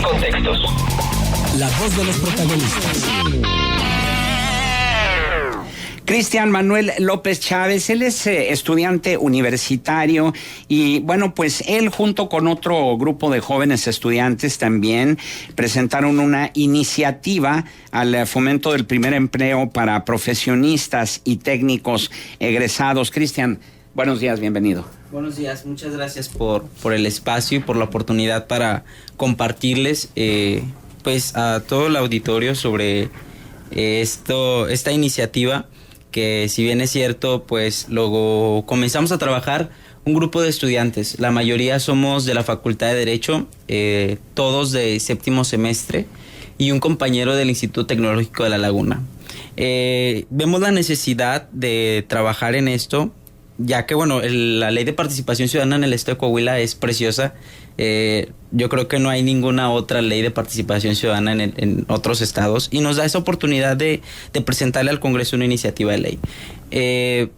contextos. La voz de los protagonistas. Cristian Manuel López Chávez, él es estudiante universitario y bueno, pues él junto con otro grupo de jóvenes estudiantes también presentaron una iniciativa al fomento del primer empleo para profesionistas y técnicos egresados. Cristian, buenos días, bienvenido. Buenos días, muchas gracias por el espacio y por la oportunidad para compartirles pues a todo el auditorio sobre esta iniciativa, que si bien es cierto, pues luego comenzamos a trabajar un grupo de estudiantes. La mayoría somos de la Facultad de Derecho, todos de séptimo semestre, y un compañero del Instituto Tecnológico de La Laguna. Vemos la necesidad de trabajar en esto, ya que bueno, la ley de participación ciudadana en el estado de Coahuila es preciosa. Yo creo que no hay ninguna otra ley de participación ciudadana en otros estados, y nos da esa oportunidad de presentarle al Congreso una iniciativa de ley.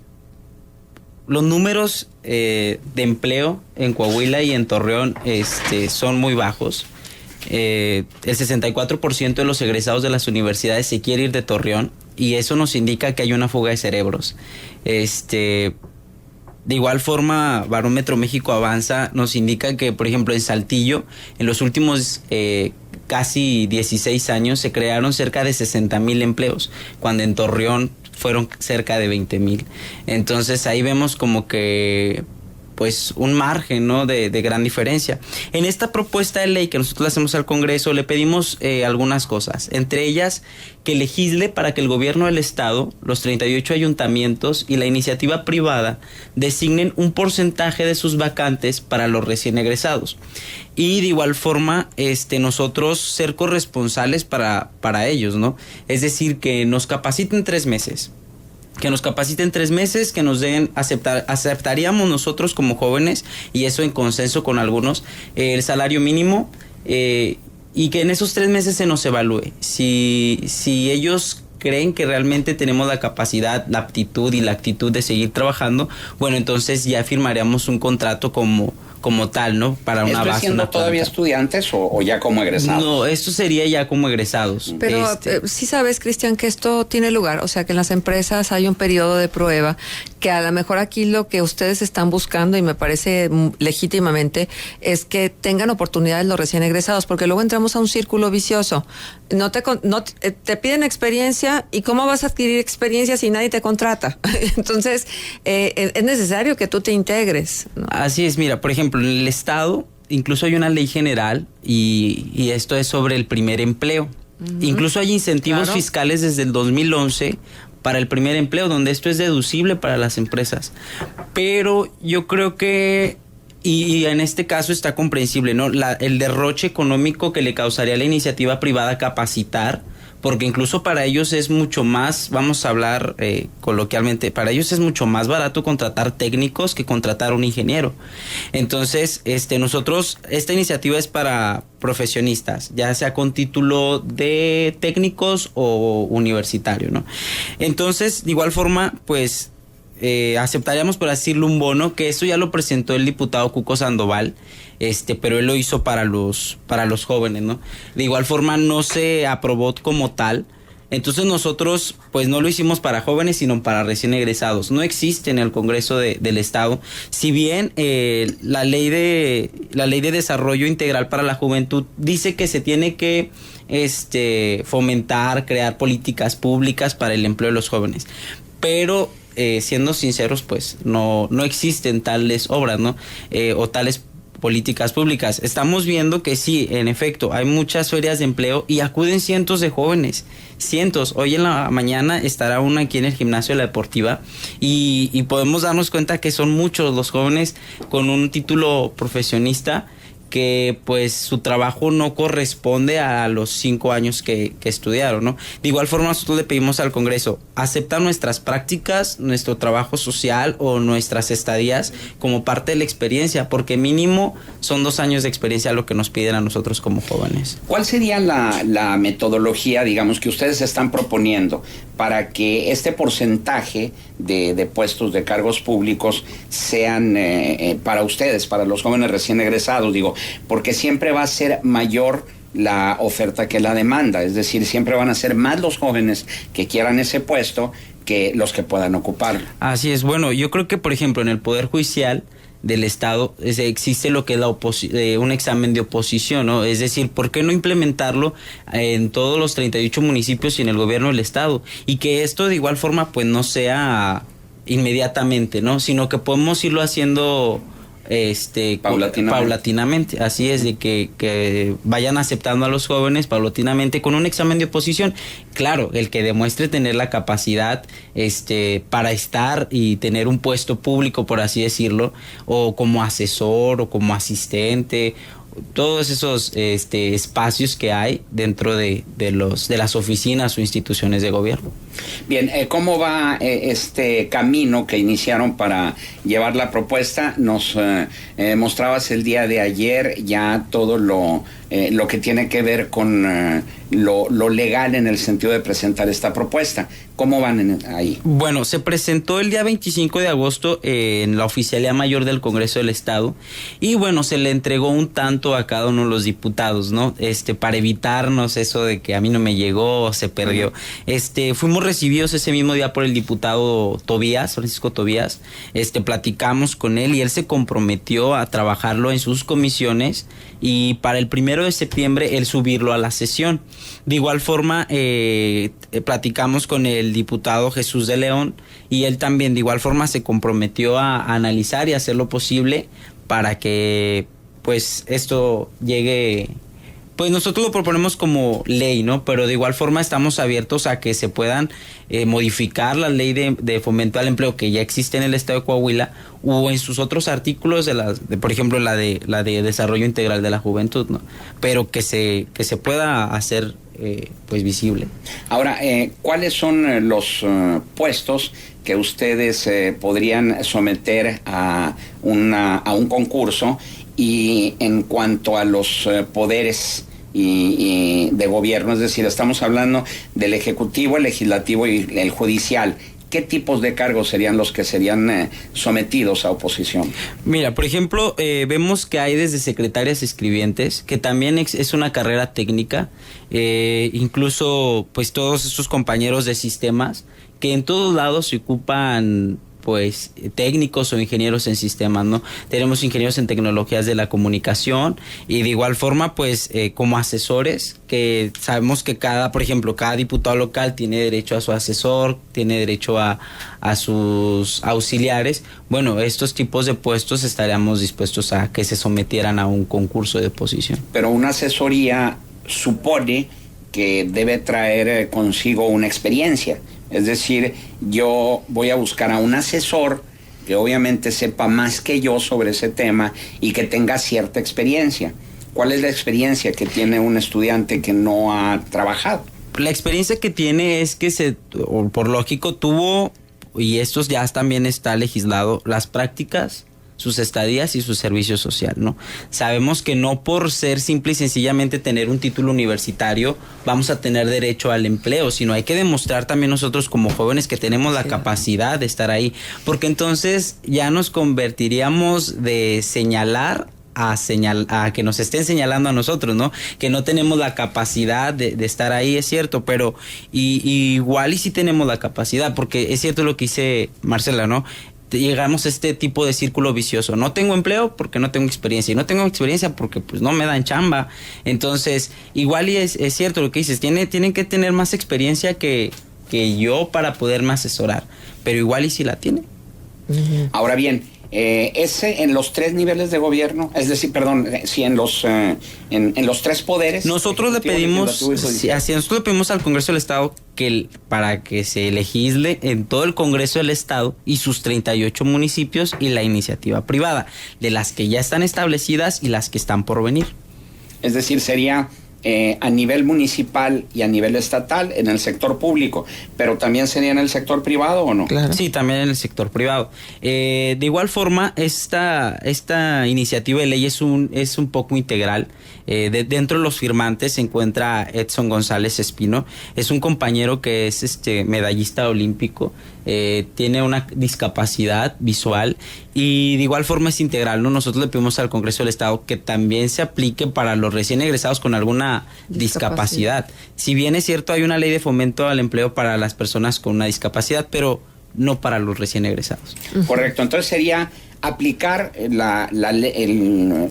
Los números de empleo en Coahuila y en Torreón son muy bajos. El 64% de los egresados de las universidades se quiere ir de Torreón, y eso nos indica que hay una fuga de cerebros. De igual forma, Barómetro México Avanza nos indica que, por ejemplo, en Saltillo, en los últimos casi 16 años se crearon cerca de 60,000 empleos, cuando en Torreón fueron cerca de 20,000. Entonces ahí vemos como que pues un margen, ¿no?, de gran diferencia. En esta propuesta de ley que nosotros le hacemos al Congreso le pedimos algunas cosas, entre ellas que legisle para que el gobierno del estado, los 38 ayuntamientos y la iniciativa privada designen un porcentaje de sus vacantes para los recién egresados. Y de igual forma, nosotros ser corresponsales para ellos, ¿no? Es decir, que nos capaciten 3 meses. Que nos capaciten 3 meses, que nos den, aceptaríamos nosotros como jóvenes, y eso en consenso con algunos, el salario mínimo, y que en esos 3 meses se nos evalúe. Si ellos creen que realmente tenemos la capacidad, la aptitud y la actitud de seguir trabajando, bueno, entonces ya firmaríamos un contrato como tal, ¿no? Para una base. ¿Siendo todavía estudiantes o ya como egresados? No, esto sería ya como egresados. Pero sí sabes, Cristian, que esto tiene lugar, o sea, que en las empresas hay un periodo de prueba, que a lo mejor aquí lo que ustedes están buscando, y me parece legítimamente, es que tengan oportunidades los recién egresados, porque luego entramos a un círculo vicioso. Te piden experiencia, ¿y cómo vas a adquirir experiencia si nadie te contrata? Entonces, es necesario que tú te integres, ¿no? Así es, mira, por ejemplo, en el estado incluso hay una ley general y esto es sobre el primer empleo. Uh-huh. Incluso hay incentivos fiscales desde el 2011 para el primer empleo, donde esto es deducible para las empresas. Pero yo creo que, y en este caso está comprensible, ¿no?, el derroche económico que le causaría a la iniciativa privada capacitar, porque incluso para ellos es mucho más, vamos a hablar coloquialmente, para ellos es mucho más barato contratar técnicos que contratar un ingeniero. Entonces, nosotros, esta iniciativa es para profesionistas, ya sea con título de técnicos o universitario, ¿no? Entonces, de igual forma, pues aceptaríamos, por así decirlo, un bono, que eso ya lo presentó el diputado Cuco Sandoval, pero él lo hizo para los jóvenes, ¿no? De igual forma no se aprobó como tal. Entonces nosotros pues no lo hicimos para jóvenes, sino para recién egresados. No existe en el Congreso del Estado. Si bien la ley de desarrollo integral para la juventud dice que se tiene que fomentar, crear políticas públicas para el empleo de los jóvenes, pero siendo sinceros, pues no existen tales obras, ¿no? O tales políticas públicas. Estamos viendo que sí, en efecto, hay muchas ferias de empleo y acuden cientos de jóvenes, cientos. Hoy en la mañana estará una aquí en el gimnasio de la Deportiva y podemos darnos cuenta que son muchos los jóvenes con un título profesionista que pues su trabajo no corresponde a los 5 años que estudiaron, ¿no? De igual forma nosotros le pedimos al Congreso, acepta nuestras prácticas, nuestro trabajo social o nuestras estadías como parte de la experiencia, porque mínimo son 2 años de experiencia lo que nos piden a nosotros como jóvenes. ¿Cuál sería la metodología, digamos, que ustedes están proponiendo para que este porcentaje de puestos de cargos públicos sean para ustedes, para los jóvenes recién egresados? Digo, porque siempre va a ser mayor la oferta que la demanda, es decir, siempre van a ser más los jóvenes que quieran ese puesto que los que puedan ocuparlo. Así es. Bueno, yo creo que, por ejemplo, en el Poder Judicial del Estado existe lo que es un examen de oposición, ¿no? Es decir, ¿por qué no implementarlo en todos los 38 municipios y en el gobierno del Estado? Y que esto de igual forma pues no sea inmediatamente, ¿no? Sino que podemos irlo haciendo paulatinamente. Así es, de que vayan aceptando a los jóvenes paulatinamente con un examen de oposición. Claro, el que demuestre tener la capacidad para estar y tener un puesto público, por así decirlo, o como asesor o como asistente, todos esos espacios que hay dentro de las oficinas o instituciones de gobierno. Bien, ¿cómo va este camino que iniciaron para llevar la propuesta? Nos mostrabas el día de ayer ya todo lo que tiene que ver con lo legal en el sentido de presentar esta propuesta. ¿Cómo van ahí? Bueno, se presentó el día 25 de agosto en la Oficialía Mayor del Congreso del Estado y bueno, se le entregó un tanto a cada uno de los diputados, ¿no? Para evitarnos eso de que a mí no me llegó o se perdió. Fuimos recibidos ese mismo día por el diputado Tobías, Francisco Tobías. Platicamos con él y él se comprometió a trabajarlo en sus comisiones y para el 1 de septiembre él subirlo a la sesión. De igual forma, platicamos con el diputado Jesús de León y él también de igual forma se comprometió a analizar y hacer lo posible para que pues esto llegue. Pues nosotros lo proponemos como ley, ¿no? Pero de igual forma estamos abiertos a que se puedan modificar la ley de fomento al empleo que ya existe en el estado de Coahuila o en sus otros artículos por ejemplo la de desarrollo integral de la juventud, ¿no? Pero que se pueda hacer pues visible. Ahora, ¿cuáles son los puestos que ustedes podrían someter a un concurso? Y en cuanto a los poderes y de gobierno, es decir, estamos hablando del Ejecutivo, el Legislativo y el Judicial, ¿qué tipos de cargos serían los que serían sometidos a oposición? Mira, por ejemplo, vemos que hay desde secretarias escribientes, que también es una carrera técnica, incluso pues todos estos compañeros de sistemas, que en todos lados se ocupan pues técnicos o ingenieros en sistemas, ¿no? Tenemos ingenieros en tecnologías de la comunicación y de igual forma pues como asesores, que sabemos que por ejemplo, cada diputado local tiene derecho a su asesor, tiene derecho a sus auxiliares. Bueno, estos tipos de puestos estaríamos dispuestos a que se sometieran a un concurso de oposición. Pero una asesoría supone que debe traer consigo una experiencia. Es decir, yo voy a buscar a un asesor que obviamente sepa más que yo sobre ese tema y que tenga cierta experiencia. ¿Cuál es la experiencia que tiene un estudiante que no ha trabajado? La experiencia que tiene es que por lógico tuvo, y esto ya también está legislado, las prácticas, sus estadías y su servicio social, ¿no? Sabemos que no por ser simple y sencillamente tener un título universitario vamos a tener derecho al empleo, sino hay que demostrar también nosotros como jóvenes que tenemos la capacidad de estar ahí, porque entonces ya nos convertiríamos de señalar a que nos estén señalando a nosotros, ¿no? Que no tenemos la capacidad de estar ahí, es cierto, pero igual y sí tenemos la capacidad, porque es cierto lo que dice Marcela, ¿no? Llegamos a este tipo de círculo vicioso. No tengo empleo porque no tengo experiencia. Y no tengo experiencia porque pues no me dan chamba. Entonces, igual y es cierto lo que dices. Tienen que tener más experiencia que yo para poderme asesorar. Pero igual y si la tiene. Ahora bien, ese en los 3 niveles de gobierno, es decir, perdón, sí, en los 3 poderes. Nosotros le pedimos, nosotros le pedimos al Congreso del Estado para que se legisle en todo el Congreso del Estado y sus 38 municipios y la iniciativa privada, de las que ya están establecidas y las que están por venir. Es decir, sería a nivel municipal y a nivel estatal en el sector público, pero también sería en el sector privado, ¿o no? Claro. Sí, también en el sector privado. De igual forma, esta iniciativa de ley es un poco integral. Dentro de los firmantes se encuentra Edson González Espino. Es un compañero que es medallista olímpico. tiene una discapacidad visual y de igual forma es integral, ¿no? Nosotros le pedimos al Congreso del Estado que también se aplique para los recién egresados con alguna discapacidad. Si bien es cierto, hay una ley de fomento al empleo para las personas con una discapacidad, pero no para los recién egresados. Correcto, entonces sería aplicar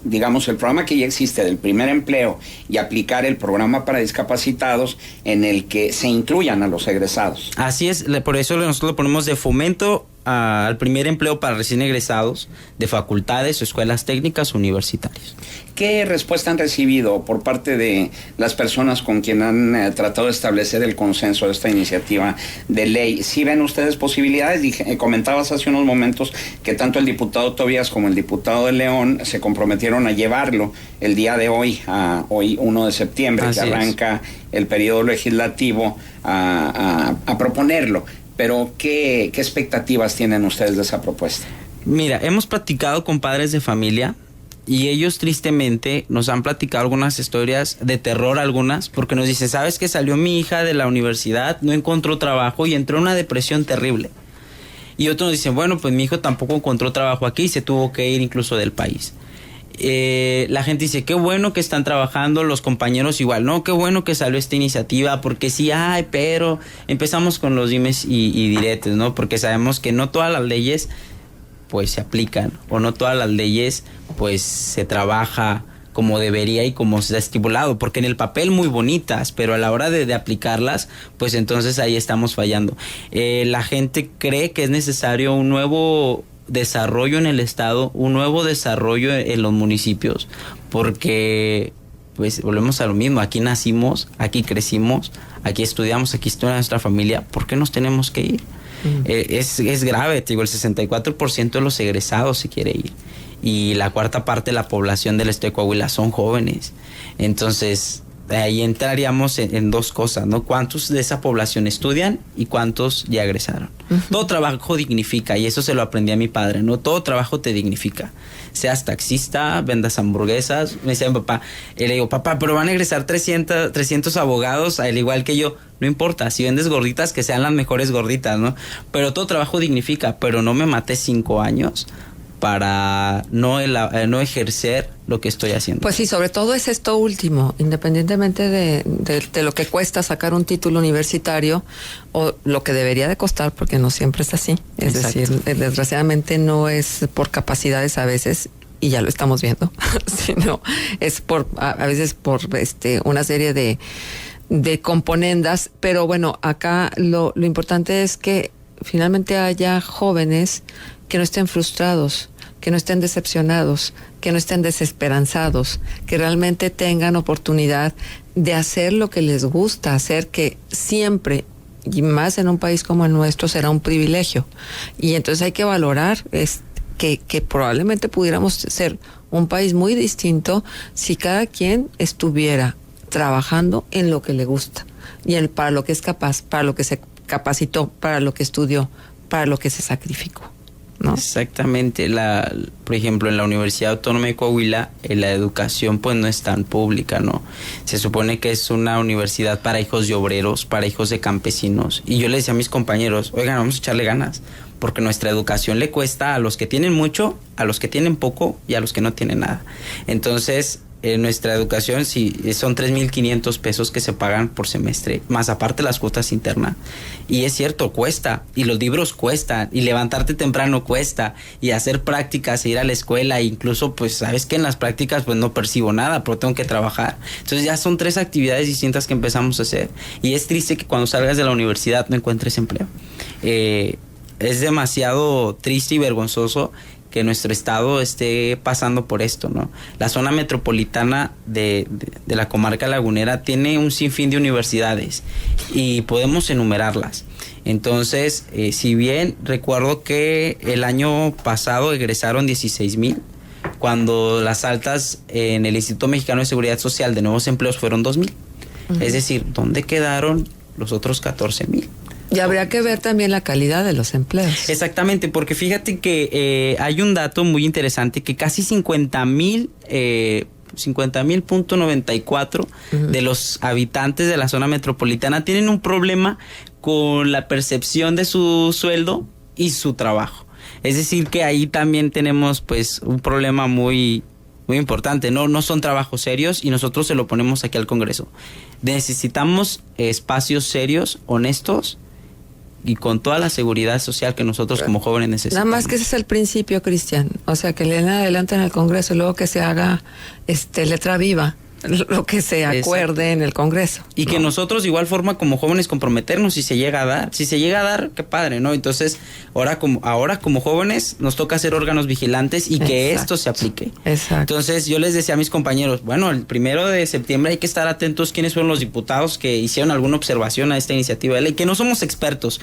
digamos, el programa que ya existe del primer empleo y aplicar el programa para discapacitados en el que se incluyan a los egresados. Así es, por eso nosotros lo ponemos de fomento al primer empleo para recién egresados de facultades o escuelas técnicas universitarias. ¿Qué respuesta han recibido por parte de las personas con quien han tratado de establecer el consenso de esta iniciativa de ley? ¿Sí ven ustedes posibilidades? Comentabas hace unos momentos que tanto el diputado Tobías como el diputado de León se comprometieron a llevarlo el día de hoy, hoy 1 de septiembre, Así que arranca el periodo legislativo, a proponerlo. Pero, ¿qué expectativas tienen ustedes de esa propuesta? Mira, hemos platicado con padres de familia y ellos tristemente nos han platicado algunas historias de terror, algunas, porque nos dicen, ¿sabes qué? Salió mi hija de la universidad, no encontró trabajo y entró en una depresión terrible. Y otros nos dicen, bueno, pues mi hijo tampoco encontró trabajo aquí y se tuvo que ir incluso del país. La gente dice, qué bueno que están trabajando, los compañeros igual, no, qué bueno que salió esta iniciativa, porque sí, pero empezamos con los dimes y diretes, ¿no? Porque sabemos que no todas las leyes pues se aplican, o no todas las leyes pues se trabaja como debería y como se ha estipulado, porque en el papel muy bonitas, pero a la hora de aplicarlas, pues entonces ahí estamos fallando. La gente cree que es necesario un nuevo desarrollo en el estado, un nuevo desarrollo en los municipios, porque pues volvemos a lo mismo, aquí nacimos, aquí crecimos, aquí estudiamos, aquí estudia nuestra familia, ¿por qué nos tenemos que ir? Es grave, te digo, el 64% de los egresados se quiere ir y la cuarta parte de la población del estado de Coahuila son jóvenes, entonces ahí entraríamos en dos cosas, ¿no? ¿Cuántos de esa población estudian y cuántos ya egresaron? Todo trabajo dignifica y eso se lo aprendí a mi padre, ¿no? Todo trabajo te dignifica. Seas taxista, vendas hamburguesas. Me decía mi papá, le digo, papá, pero van a egresar 300 abogados, al igual que yo. No importa, si vendes gorditas, que sean las mejores gorditas, ¿no? Pero todo trabajo dignifica, pero no me maté 5 años para no ejercer lo que estoy haciendo. Pues sí, sobre todo es esto último, independientemente de lo que cuesta sacar un título universitario o lo que debería de costar, porque no siempre es así. Es Exacto. decir, desgraciadamente no es por capacidades a veces, y ya lo estamos viendo, sino es a veces por una serie de componendas, pero bueno, acá lo importante es que finalmente haya jóvenes que no estén frustrados, que no estén decepcionados, que no estén desesperanzados, que realmente tengan oportunidad de hacer lo que les gusta hacer, que siempre, y más en un país como el nuestro, será un privilegio. Y entonces hay que valorar que probablemente pudiéramos ser un país muy distinto si cada quien estuviera trabajando en lo que le gusta y para lo que es capaz, para lo que se capacitó, para lo que estudió, para lo que se sacrificó, ¿no? Exactamente. Por ejemplo, en la Universidad Autónoma de Coahuila, la educación pues no es tan pública, ¿no? Se supone que es una universidad para hijos de obreros, para hijos de campesinos. Y yo le decía a mis compañeros, oigan, vamos a echarle ganas, porque nuestra educación le cuesta a los que tienen mucho, a los que tienen poco y a los que no tienen nada. Entonces, nuestra educación sí, son 3,500 pesos que se pagan por semestre, más aparte las cuotas internas. Y es cierto, cuesta, y los libros cuestan, y levantarte temprano cuesta, y hacer prácticas, e ir a la escuela, e incluso pues sabes que en las prácticas pues no percibo nada, pero tengo que trabajar. Entonces ya son 3 actividades distintas que empezamos a hacer, y es triste que cuando salgas de la universidad no encuentres empleo. Es demasiado triste y vergonzoso que nuestro estado esté pasando por esto, ¿no? La zona metropolitana de la comarca lagunera tiene un sinfín de universidades y podemos enumerarlas. Entonces, si bien recuerdo que el año pasado egresaron 16,000, cuando las altas en el Instituto Mexicano de Seguridad Social de Nuevos Empleos fueron 2,000. Es decir, ¿dónde quedaron los otros 14,000? Y habría que ver también la calidad de los empleos. Exactamente, porque fíjate que hay un dato muy interesante, que casi 50,000 50,000.94 de los habitantes de la zona metropolitana tienen un problema con la percepción de su sueldo y su trabajo. Es decir, que ahí también tenemos pues un problema muy importante. No son trabajos serios y nosotros se lo ponemos aquí al Congreso. Necesitamos espacios serios, honestos y con toda la seguridad social que nosotros como jóvenes necesitamos. Nada más que ese es el principio, Cristian. O sea, que le den adelante en el Congreso y luego que se haga letra viva lo que se acuerde en el Congreso. Y que nosotros de igual forma como jóvenes comprometernos si se llega a dar. Si se llega a dar, qué padre, ¿no? Entonces, ahora como jóvenes nos toca ser órganos vigilantes y que esto se aplique. Exacto. Entonces, yo les decía a mis compañeros, bueno, el 1 de septiembre hay que estar atentos quiénes fueron los diputados que hicieron alguna observación a esta iniciativa de ley, que no somos expertos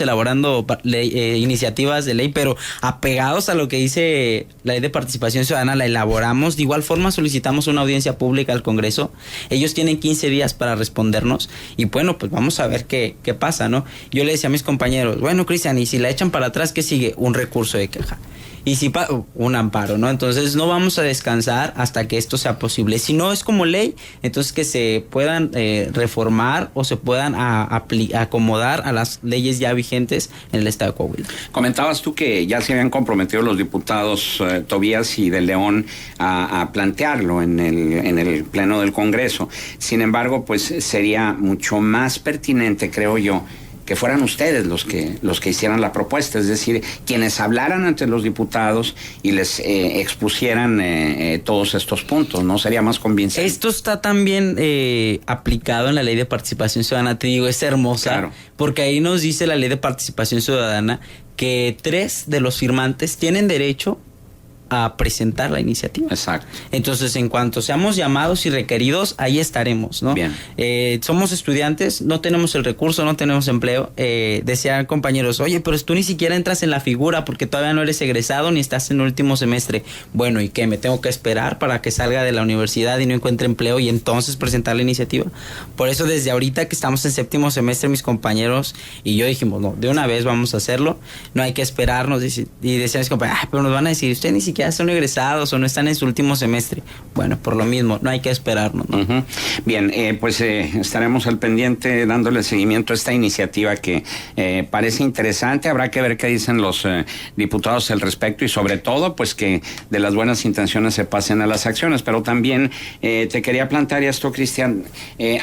elaborando iniciativas de ley, pero apegados a lo que dice la Ley de Participación Ciudadana, la elaboramos. De igual forma solicitamos una audiencia pública al Congreso. Ellos tienen 15 días para respondernos y bueno, pues vamos a ver qué pasa, ¿no? Yo le decía a mis compañeros, bueno, Cristian, y si la echan para atrás, ¿qué sigue? Un recurso de queja. Y si un amparo, ¿no? Entonces no vamos a descansar hasta que esto sea posible. Si no es como ley, entonces que se puedan reformar o se puedan acomodar a las leyes ya vigentes en el estado de Coahuila. Comentabas tú que ya se habían comprometido los diputados Tobías y de León a plantearlo en el Pleno del Congreso. Sin embargo, pues sería mucho más pertinente, creo yo, que fueran ustedes los que hicieran la propuesta, es decir, quienes hablaran ante los diputados y les expusieran todos estos puntos, ¿no? Sería más convincente. Esto está también aplicado en la Ley de Participación Ciudadana, te digo, es hermosa, claro, porque ahí nos dice la Ley de Participación Ciudadana que 3 de los firmantes tienen derecho a presentar la iniciativa. Exacto. Entonces, en cuanto seamos llamados y requeridos, ahí estaremos, ¿no? Bien. Somos estudiantes, no tenemos el recurso, no tenemos empleo. Decían compañeros, oye, pero tú ni siquiera entras en la figura porque todavía no eres egresado ni estás en el último semestre. Bueno, ¿y qué? ¿Me tengo que esperar para que salga de la universidad y no encuentre empleo y entonces presentar la iniciativa? Por eso, desde ahorita que estamos en 7º semestre, mis compañeros y yo dijimos, no, de una vez vamos a hacerlo, no hay que esperarnos. Y decían mis compañeros, pero nos van a decir, usted ni siquiera son egresados o no están en su último semestre. Bueno, por lo mismo, no hay que esperarnos, ¿no? Uh-huh. Bien, pues estaremos al pendiente dándole seguimiento a esta iniciativa que parece interesante. Habrá que ver qué dicen los diputados al respecto y sobre todo, pues que de las buenas intenciones se pasen a las acciones. Pero también te quería plantear esto, Cristian.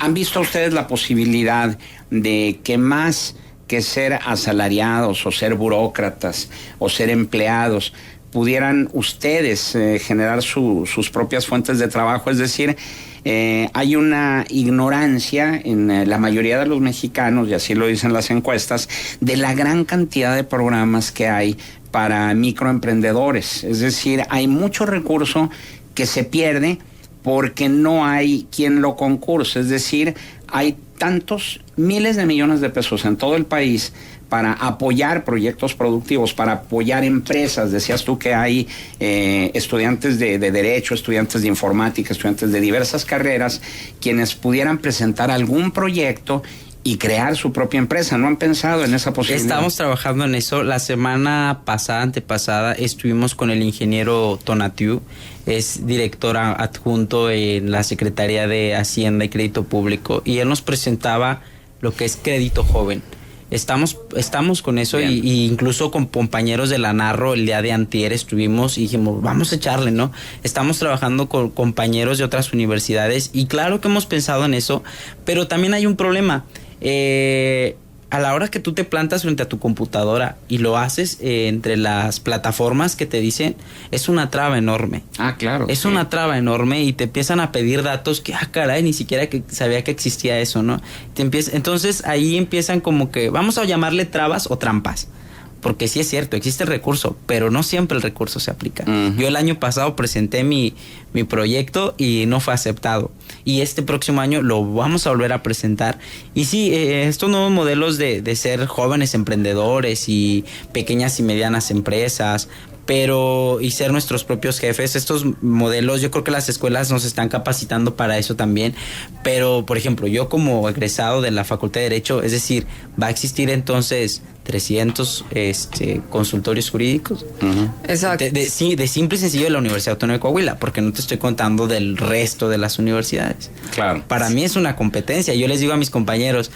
¿Han visto ustedes la posibilidad de que más que ser asalariados o ser burócratas o ser empleados, pudieran ustedes generar sus propias fuentes de trabajo? Es decir, hay una ignorancia en la mayoría de los mexicanos, y así lo dicen las encuestas, de la gran cantidad de programas que hay para microemprendedores. Es decir, hay mucho recurso que se pierde porque no hay quien lo concurse. Es decir, hay tantos miles de millones de pesos en todo el país para apoyar proyectos productivos, para apoyar empresas. Decías tú que hay estudiantes de Derecho, estudiantes de Informática, estudiantes de diversas carreras, quienes pudieran presentar algún proyecto y crear su propia empresa. ¿No han pensado en esa posibilidad? Estamos trabajando en eso. La semana antepasada, estuvimos con el ingeniero Tonatiu, es director adjunto en la Secretaría de Hacienda y Crédito Público, y él nos presentaba lo que es crédito joven. Estamos con eso y incluso con compañeros de la Narro el día de antier estuvimos y dijimos, vamos a echarle, ¿no? Estamos trabajando con compañeros de otras universidades y claro que hemos pensado en eso, pero también hay un problema. A la hora que tú te plantas frente a tu computadora y lo haces entre las plataformas que te dicen, es una traba enorme. Ah, claro. Es una traba enorme y te empiezan a pedir datos que, caray, ni siquiera sabía que existía eso, ¿no? Entonces ahí empiezan como que, vamos a llamarle trabas o trampas. Porque sí es cierto, existe el recurso, pero no siempre el recurso se aplica. Uh-huh. Yo el año pasado presenté mi proyecto y no fue aceptado. Y este próximo año lo vamos a volver a presentar. Y sí, estos nuevos modelos de ser jóvenes emprendedores y pequeñas y medianas empresas, y ser nuestros propios jefes, estos modelos, yo creo que las escuelas nos están capacitando para eso también, pero por ejemplo, yo como egresado de la Facultad de Derecho, es decir, va a existir entonces 300 consultorios jurídicos. Exacto. De simple y sencillo de la Universidad Autónoma de Coahuila, porque no te estoy contando del resto de las universidades. Claro. Para mí es una competencia. Yo les digo a mis compañeros,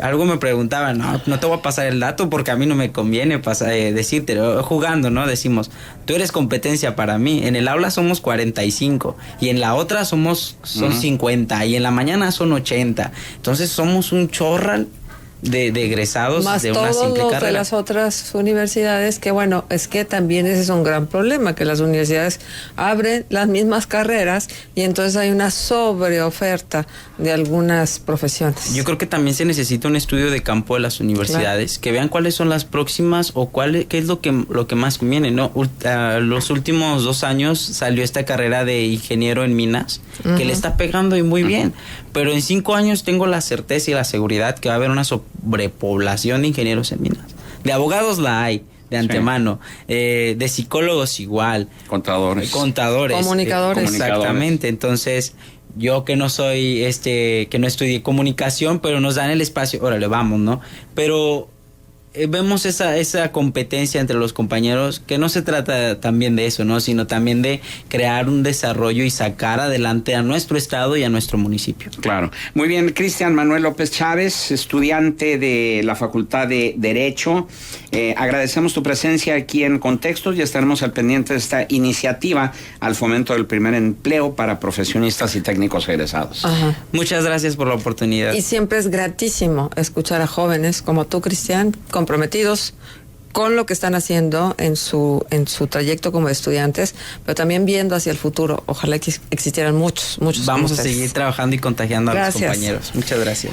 algo me preguntaban, no te voy a pasar el dato porque a mí no me conviene decirte, jugando, ¿no? Decimos, tú eres competencia para mí. En el aula somos 45 y en la otra son 50 y en la mañana son 80. Entonces somos un chorral de egresados más de una todos simple los carrera. de las otras universidades, que bueno, es que también ese es un gran problema, que las universidades abren las mismas carreras y entonces hay una sobreoferta de algunas profesiones. Yo creo que también se necesita un estudio de campo de las universidades, que vean cuáles son las próximas o qué es lo que más conviene, ¿no? Los últimos 2 años salió esta carrera de ingeniero en minas, que le está pegando y muy bien, pero en 5 años tengo la certeza y la seguridad que va a haber una sobrepoblación de ingenieros en minas. De abogados la hay, de antemano, de psicólogos igual. Contadores. Comunicadores. Exactamente, entonces yo que no soy, que no estudié comunicación, pero nos dan el espacio, órale, vamos, ¿no? Pero vemos esa competencia entre los compañeros, que no se trata también de eso, ¿no? Sino también de crear un desarrollo y sacar adelante a nuestro estado y a nuestro municipio. Claro. Muy bien, Cristian Manuel López Chávez, estudiante de la Facultad de Derecho. Agradecemos tu presencia aquí en Contextos y estaremos al pendiente de esta iniciativa al fomento del primer empleo para profesionistas y técnicos egresados. Ajá. Muchas gracias por la oportunidad. Y siempre es gratísimo escuchar a jóvenes como tú, Cristian, comprometidos con lo que están haciendo en su trayecto como estudiantes, pero también viendo hacia el futuro. Ojalá que existieran muchos Vamos a como ustedes. seguir trabajando y contagiando a los Gracias. compañeros. Muchas gracias.